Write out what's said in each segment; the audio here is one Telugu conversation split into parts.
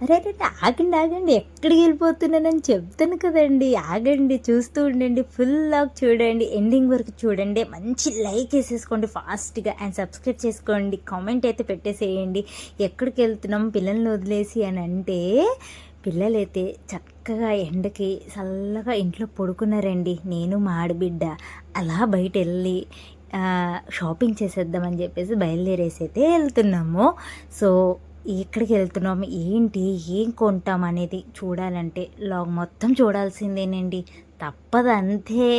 అరే అరే ఆగండి ఆగండి, ఎక్కడికి వెళ్ళిపోతున్నానని చెప్తాను కదండి. ఆగండి, చూస్తూ ఉండండి, ఫుల్ లాగ్ చూడండి, ఎండింగ్ వరకు చూడండి, మంచి లైక్ వేసేసుకోండి ఫాస్ట్గా, అండ్ సబ్స్క్రైబ్ చేసుకోండి, కామెంట్ అయితే పెట్టేసేయండి. ఎక్కడికి వెళ్తున్నాం పిల్లల్ని వదిలేసి అని అంటే, పిల్లలైతే చక్కగా ఎండకి చల్లగా ఇంట్లో పడుకున్నారండి. నేను మా ఆడబిడ్డ అలా బయట వెళ్ళి షాపింగ్ చేసేద్దామని చెప్పేసి బయలుదేరేసి అయితే వెళ్తున్నాము. సో ఎక్కడికి వెళ్తున్నాము, ఏంటి, ఏం కొంటాం అనేది చూడాలంటే లాగ్ మొత్తం చూడాల్సిందేనండి, తప్పదు అంతే.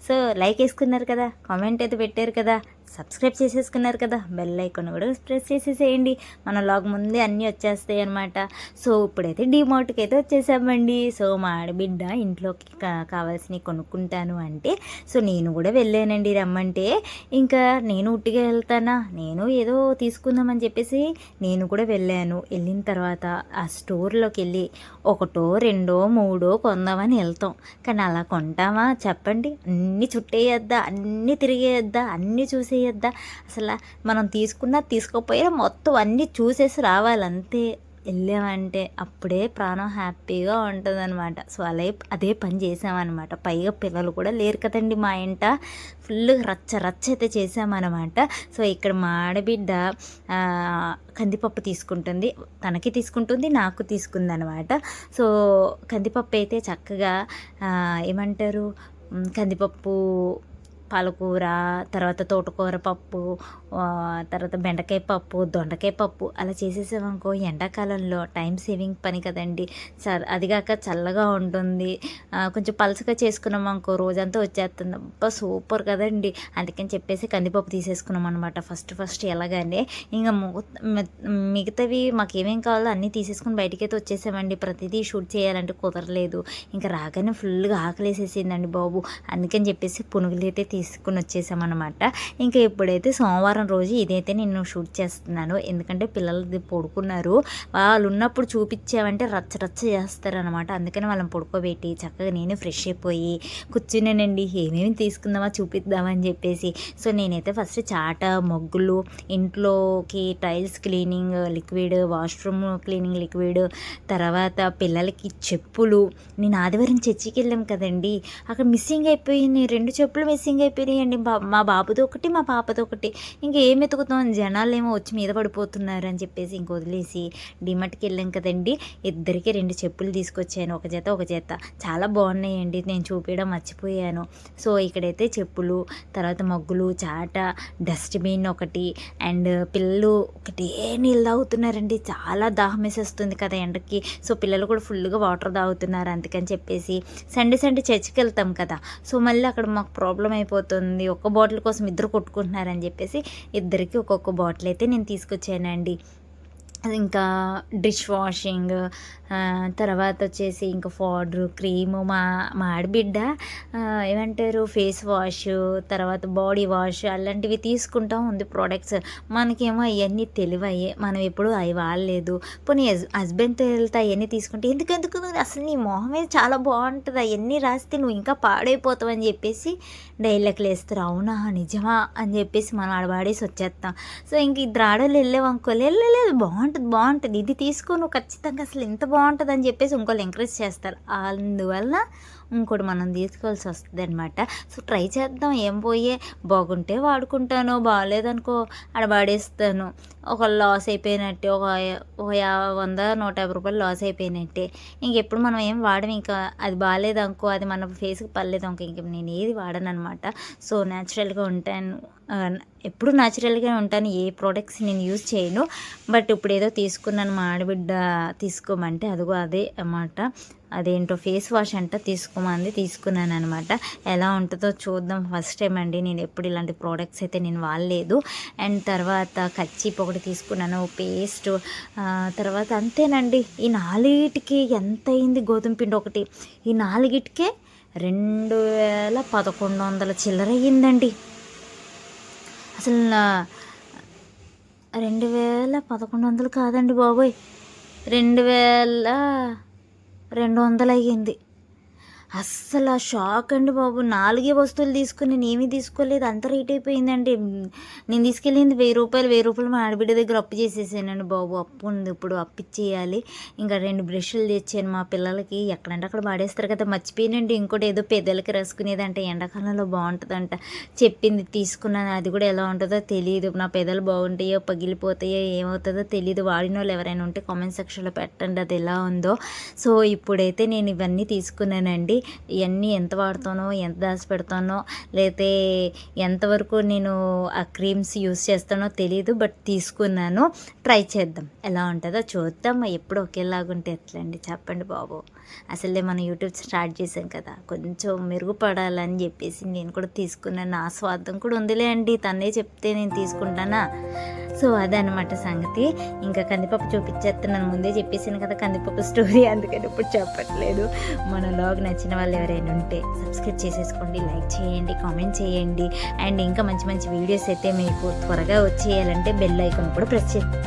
సో లైక్ వేసుకున్నారు కదా, కామెంట్ అయితే పెట్టారు కదా, సబ్స్క్రైబ్ చేసేసుకున్నారు కదా, బెల్ ఐకాన్ కూడా ప్రెస్ చేసేసేయండి. మన లాగ్ ముందే అన్నీ వచ్చేస్తాయి అనమాట. సో ఇప్పుడైతే డీమార్ట్కి అయితే వచ్చేసామండి. సో మా ఆడబిడ్డ ఇంట్లోకి కావాల్సినవి కొనుక్కుంటాను అంటే, సో నేను కూడా వెళ్ళానండి రమ్మంటే. ఇంకా నేను ఉట్టిగా వెళ్తానా, నేను ఏదో తీసుకుందామని చెప్పేసి నేను కూడా వెళ్ళాను. వెళ్ళిన తర్వాత ఆ స్టోర్లోకి వెళ్ళి ఒకటో రెండో మూడో కొందామని వెళ్తాం, కానీ అలా కొంటామా చెప్పండి? అన్నీ చుట్టేయద్దా, అన్నీ తిరిగేయద్దా, అన్నీ చూసేయద్దా? అసలు మనం తీసుకున్నా తీసుకోపోయినా మొత్తం అన్నీ చూసేసి రావాలంతే. వెళ్ళామంటే అప్పుడే ప్రాణం హ్యాపీగా ఉంటుంది అనమాట. సో అదే పని చేసామన్నమాట. పైగా పిల్లలు కూడా లేరు కదండి మా ఇంట, ఫుల్ రచ్చ రచ్చ అయితే చేసామన్నమాట. సో ఇక్కడ మా ఆడబిడ్డ కందిపప్పు తీసుకుంటుంది, తనకి తీసుకుంటుంది, నాకు తీసుకుందనమాట. సో కందిపప్పు అయితే చక్కగా ఏమంటారు, కందిపప్పు, పాలకూర, తర్వాత తోటకూర పప్పు, తర్వాత బెండకాయ పప్పు, దొండకాయ పప్పు అలా చేసేసామనుకో ఎండాకాలంలో టైం సేవింగ్ పని కదండి. అదిగాక చల్లగా ఉంటుంది. కొంచెం పలసగా చేసుకున్నాం అనుకో రోజంతా వచ్చేస్తుంది. అబ్బా సూపర్ కదండి. అందుకని చెప్పేసి కందిపప్పు తీసేసుకున్నాం అనమాట ఫస్ట్ ఎలాగానే. ఇంకా మిగతావి మాకేమేం కావాలో అన్నీ తీసేసుకుని బయటికైతే వచ్చేసామండి. ప్రతిదీ షూట్ చేయాలంటే కుదరలేదు. ఇంకా రాగానే ఫుల్గా ఆకలేసేసిందండి బాబు. అందుకని చెప్పేసి పునుగులు అయితే తీసుకుని వచ్చేసామన్నమాట. ఇంకా ఎప్పుడైతే సోమవారం రోజు ఇదైతే నేను షూట్ చేస్తున్నాను, ఎందుకంటే పిల్లలు పడుకున్నారు. వాళ్ళు ఉన్నప్పుడు చూపించామంటే రచ్చ రచ్చ చేస్తారనమాట. అందుకని వాళ్ళని పడుకోబెట్టి చక్కగా నేను ఫ్రెష్ అయిపోయి కూర్చున్నానండి. ఏమేమి తీసుకుందామా చూపిద్దామని చెప్పేసి. సో నేనైతే ఫస్ట్ చాట, ముగ్గులు, ఇంట్లోకి tiles cleaning liquid, washroom cleaning liquid, తర్వాత పిల్లలకి చెప్పులు. నేను ఆదివారం చర్చికి వెళ్ళాం కదండి, అక్కడ మిస్సింగ్ అయిపోయినాయి, 2 చెప్పులు మిస్సింగ్ అయిపోయినాయండి. మా బాబుది ఒకటి, మా పాపది ఒకటి. ఇంకేం ఎతుకుతాం, జనాలు ఏమో వచ్చి మీద పడిపోతున్నారు అని చెప్పేసి ఇంక వదిలేసి డిమార్ట్కి వెళ్ళాం కదండి. ఇద్దరికి 2 చెప్పులు తీసుకొచ్చాను, ఒక జత. చాలా బాగున్నాయండి, నేను చూపించడం మర్చిపోయాను. సో ఇక్కడైతే చెప్పులు, తర్వాత మగ్గులు, చాట, డస్ట్బిన్ ఒకటి, అండ్ పిల్లలు ఒకటే నీళ్ళు తాగుతున్నారండి. చాలా దాహం వేసేస్తుంది కదా ఎండకి. సో పిల్లలు కూడా ఫుల్గా వాటర్ తాగుతున్నారు. అందుకని చెప్పేసి సండే చర్చికి వెళ్తాం కదా, సో మళ్ళీ అక్కడ మాకు ప్రాబ్లం అయిపోతుంది. ఒక్క బాటిల్ కోసం ఇద్దరు కొట్టుకుంటున్నారని చెప్పేసి ఇద్దరికి ఒక్కొక్క బాటిల్ అయితే నేను తీసుకొచ్చానండి. ఇంకా డిష్ వాషింగ్, తర్వాత వచ్చేసి ఇంకా పౌడరు, క్రీము, మా ఆడబిడ్డ ఏమంటారు ఫేస్ వాష్, తర్వాత బాడీ వాష్ అలాంటివి తీసుకుంటా ఉంది ప్రోడక్ట్స్. మనకేమో అవన్నీ తెలివయ్యే, మనం ఎప్పుడు అవి వాడలేదు. పోనీ హస్బెండ్తో వెళ్తే అవన్నీ తీసుకుంటే ఎందుకు అసలు నీ మొహమే చాలా బాగుంటుంది, అవన్నీ రాస్తే నువ్వు ఇంకా పాడైపోతావు అని చెప్పేసి డైలాగ్లు వేస్తారు. అవునా నిజమా అని చెప్పేసి మనం ఆడవాడేసి వచ్చేస్తాం. సో ఇంక ఇద్దరు ఆడవాళ్ళు వెళ్ళేవనుకో, వెళ్ళలేదు బాగుంటుంది ఇది తీసుకో నువ్వు ఖచ్చితంగా, అసలు ఎంత బాగుంటుంది అని చెప్పేసి ఇంకోళ్ళు ఎంకరేజ్ చేస్తారు. అందువల్ల ఇంకోటి మనం తీసుకోవాల్సి వస్తుంది అనమాట. సో ట్రై చేద్దాం, ఏం పోయే, బాగుంటే వాడుకుంటాను, బాగాలేదనుకో ఆడవాడేస్తాను. ఒక లాస్ అయిపోయినట్టే, ఒక 100-150 రూపాయలు లాస్ అయిపోయినట్టే. ఇంకెప్పుడు మనం ఏం వాడము. ఇంకా అది బాగాలేదనుకో, అది మన ఫేస్కి పర్లేదు అనుకో, ఇంక నేను ఏది వాడను అనమాట. సో న్యాచురల్గా ఉంటాను, ఎప్పుడు న్యాచురల్గా ఉంటాను, ఏ ప్రోడక్ట్స్ నేను యూజ్ చేయను. బట్ ఇప్పుడు ఏదో తీసుకున్నాను, మా ఆడబిడ్డ తీసుకోమంటే అదిగో అదే అన్నమాట. అదేంటో ఫేస్ వాష్ అంట తీసుకోమంది, తీసుకున్నాను అనమాట. ఎలా ఉంటుందో చూద్దాం. ఫస్ట్ టైం అండి, నేను ఎప్పుడు ఇలాంటి ప్రోడక్ట్స్ అయితే నేను వాడలేదు. అండ్ తర్వాత కర్చీప్ ఒకటి తీసుకున్నాను, పేస్ట్, తర్వాత అంతేనండి. ఈ 4టికి ఎంత అయింది, గోధుమ పిండి ఒకటి, ఈ 4టికే 2100 చిల్లర అయ్యిందండి. అసలు 2100 కాదండి బాబోయ్, 2200 అయ్యింది. అస్సలు షాక్ అండి బాబు. 4 వస్తువులు తీసుకుని నేనేమీ తీసుకోలేదు. అంత రేట్ అయిపోయిందండి. నేను తీసుకెళ్ళింది రూ. 1000 మా ఆడబిడ్డ దగ్గర అప్పు చేసేసానండి బాబు. అప్పు ఉంది, ఇప్పుడు అప్పు ఇచ్చేయాలి. ఇంకా 2 బ్రష్లు తెచ్చాను మా పిల్లలకి. ఎక్కడంటే అక్కడ పాడేస్తారు కదా, మర్చిపోయానండి. ఇంకోటి ఏదో పెద్దలకి రాసుకునేదంట, ఎండాకాలంలో బాగుంటుందంట చెప్పింది, తీసుకున్నాను. అది కూడా ఎలా ఉంటుందో తెలియదు. నా పెదలు బాగుంటాయో పగిలిపోతాయో ఏమవుతుందో తెలియదు. వాడిన వాళ్ళు ఎవరైనా ఉంటే కామెంట్ సెక్షన్లో పెట్టండి అది ఎలా ఉందో. సో ఇప్పుడైతే నేను ఇవన్నీ తీసుకున్నానండి. ఇవన్నీ ఎంత వాడతానో, ఎంత దాచిపెడతానో, లేతే ఎంతవరకు నేను ఆ క్రీమ్స్ యూస్ చేస్తానో తెలియదు. బట్ తీసుకున్నాను. ట్రై చేద్దాం, ఎలా ఉంటుందో చూద్దాం. ఎప్పుడు ఒకేలాగుంటే ఎట్లండి చెప్పండి బాబు. అసలే మనం యూట్యూబ్ స్టార్ట్ చేసాం కదా, కొంచెం మెరుగుపడాలని చెప్పేసి నేను కూడా తీసుకున్నాను. నా స్వార్థం కూడా ఉందిలే అండి, తనే చెప్తే నేను తీసుకుంటానా. సో అదనమాట సంగతి. ఇంకా కందిపప్పు చూపించేస్తున్నాను, ముందే చెప్పేసాను కదా కందిపప్పు స్టోరీ, అందుకని ఇప్పుడు చెప్పట్లేదు. మన వ్లాగ్ నచ్చిన వాళ్ళు ఎవరైనా ఉంటే సబ్స్క్రైబ్ చేసేసుకోండి, లైక్ చేయండి, కామెంట్ చేయండి. అండ్ ఇంకా మంచి మంచి వీడియోస్ అయితే మీకు త్వరగా వచ్చేయాలంటే బెల్ ఐకాన్ కూడా ప్రెస్ చేయండి.